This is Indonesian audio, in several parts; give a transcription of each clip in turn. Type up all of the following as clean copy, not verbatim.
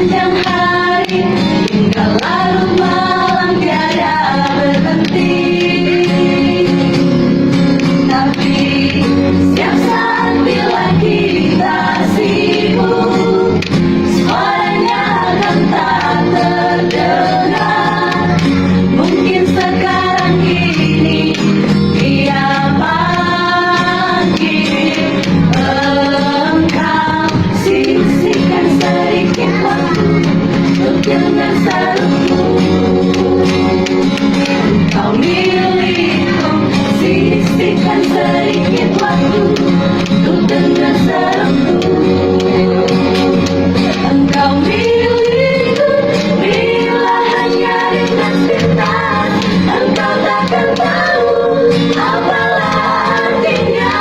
sepanjang hari hingga larut malam tiada berhenti. Tapi setiap saat bila kita sibuk, suaranya akan tak terdengar. Mungkin sekarang ini dia panggil engkau. Sisihkan sedikit waktu untuk dengar seruku. Kau milikku. Sisihkan sedikit waktu untuk dengar seruku. Engkau milikku. Bila hanya dengan pintas, engkau takkan tahu apalah artinya.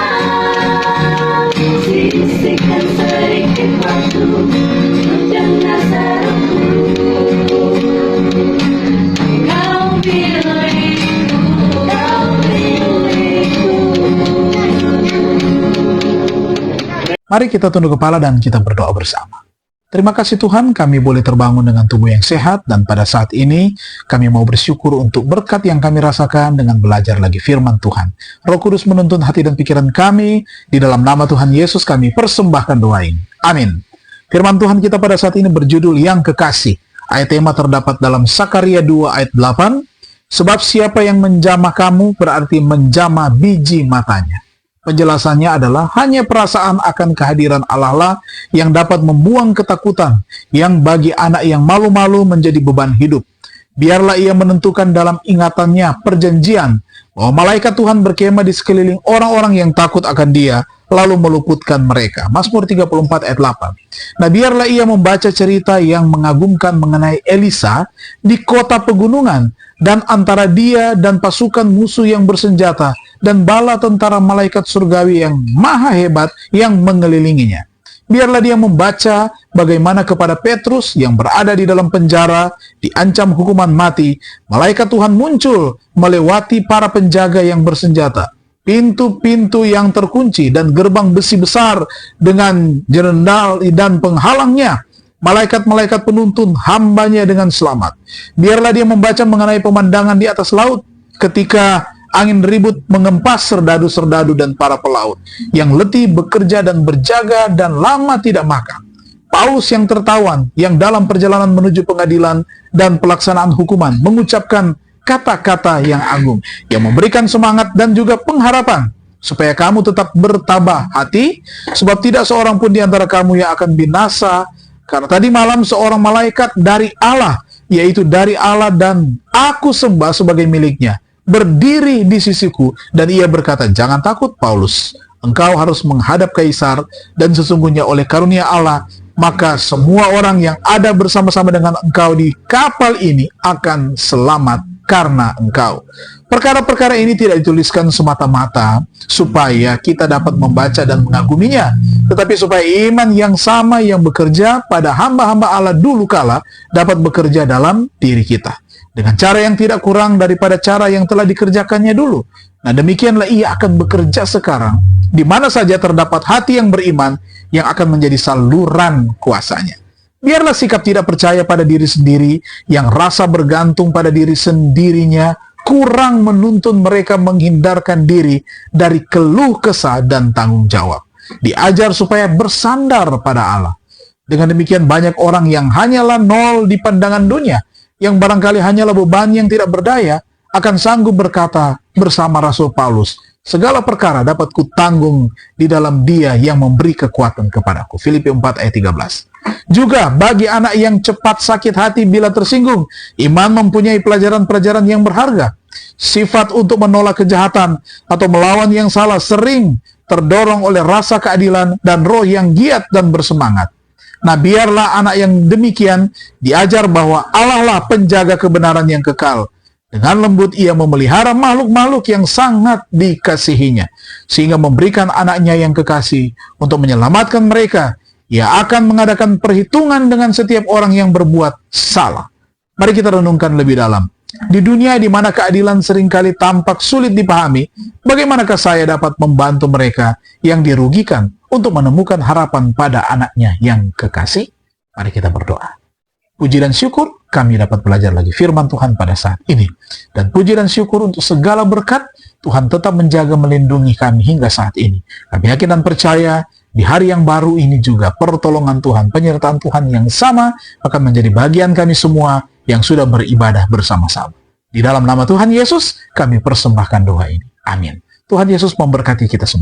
Sisihkan sedikit waktu untuk dengar seruku. Engkau milikku, kau milikku. Mari kita tunduk kepala dan kita berdoa bersama. Terima kasih Tuhan, kami boleh terbangun dengan tubuh yang sehat, dan pada saat ini kami mau bersyukur untuk berkat yang kami rasakan dengan belajar lagi firman Tuhan. Roh Kudus menuntun hati dan pikiran kami, di dalam nama Tuhan Yesus kami persembahkan doa ini. Amin. Firman Tuhan kita pada saat ini berjudul Yang Kekasih. Ayat tema terdapat dalam Sakaria 2 ayat 8. Sebab siapa yang menjamah kamu berarti menjamah biji matanya. Penjelasannya adalah hanya perasaan akan kehadiran Allah lah yang dapat membuang ketakutan yang bagi anak yang malu-malu menjadi beban hidup. Biarlah ia menentukan dalam ingatannya perjanjian bahwa malaikat Tuhan berkemah di sekeliling orang-orang yang takut akan dia, lalu meluputkan mereka. Mazmur 34 ayat 8. Nah, biarlah ia membaca cerita yang mengagumkan mengenai Elisa di kota pegunungan, dan antara dia dan pasukan musuh yang bersenjata, dan bala tentara malaikat surgawi yang maha hebat yang mengelilinginya. Biarlah dia membaca bagaimana kepada Petrus yang berada di dalam penjara, diancam hukuman mati, malaikat Tuhan muncul melewati para penjaga yang bersenjata. Pintu-pintu yang terkunci dan gerbang besi besar dengan jerendal dan penghalangnya. Malaikat-malaikat penuntun hambanya dengan selamat. Biarlah dia membaca mengenai pemandangan di atas laut ketika angin ribut mengempas serdadu-serdadu dan para pelaut yang letih bekerja dan berjaga dan lama tidak makan. Paulus yang tertawan, yang dalam perjalanan menuju pengadilan dan pelaksanaan hukuman, mengucapkan kata-kata yang agung, yang memberikan semangat dan juga pengharapan, supaya kamu tetap bertabah hati, sebab tidak seorang pun di antara kamu yang akan binasa, karena tadi malam seorang malaikat dari Allah, yaitu dari Allah dan aku sembah sebagai miliknya, berdiri di sisiku, dan ia berkata, jangan takut Paulus, engkau harus menghadap Kaisar, dan sesungguhnya oleh karunia Allah, maka semua orang yang ada bersama-sama dengan engkau di kapal ini akan selamat karena engkau. Perkara-perkara ini tidak dituliskan semata-mata supaya kita dapat membaca dan mengaguminya, tetapi supaya iman yang sama yang bekerja pada hamba-hamba Allah dulu kala dapat bekerja dalam diri kita, dengan cara yang tidak kurang daripada cara yang telah dikerjakannya dulu. Nah, demikianlah ia akan bekerja sekarang, di mana saja terdapat hati yang beriman yang akan menjadi saluran kuasanya. Biarlah sikap tidak percaya pada diri sendiri, yang rasa bergantung pada diri sendirinya, kurang menuntun mereka menghindarkan diri dari keluh kesah dan tanggung jawab. Diajar supaya bersandar pada Allah. Dengan demikian banyak orang yang hanyalah nol di pandangan dunia, yang barangkali hanyalah beban yang tidak berdaya, akan sanggup berkata bersama Rasul Paulus, segala perkara dapat kutanggung di dalam Dia yang memberi kekuatan kepadaku. Filipi 4 ayat 13. Juga bagi anak yang cepat sakit hati bila tersinggung, iman mempunyai pelajaran-pelajaran yang berharga. Sifat untuk menolak kejahatan atau melawan yang salah sering terdorong oleh rasa keadilan dan roh yang giat dan bersemangat. Nah, biarlah anak yang demikian diajar bahwa Allah lah penjaga kebenaran yang kekal. Dengan lembut ia memelihara makhluk-makhluk yang sangat dikasihinya, sehingga memberikan anaknya yang kekasih untuk menyelamatkan mereka. Ia akan mengadakan perhitungan dengan setiap orang yang berbuat salah. Mari kita renungkan lebih dalam. Di dunia di mana keadilan seringkali tampak sulit dipahami, bagaimanakah saya dapat membantu mereka yang dirugikan untuk menemukan harapan pada anaknya yang kekasih? Mari kita berdoa. Puji dan syukur kami dapat belajar lagi firman Tuhan pada saat ini. Dan puji dan syukur untuk segala berkat, Tuhan tetap menjaga melindungi kami hingga saat ini. Kami yakin dan percaya di hari yang baru ini juga pertolongan Tuhan, penyertaan Tuhan yang sama akan menjadi bagian kami semua yang sudah beribadah bersama-sama. Di dalam nama Tuhan Yesus, kami persembahkan doa ini. Amin. Tuhan Yesus memberkati kita semua.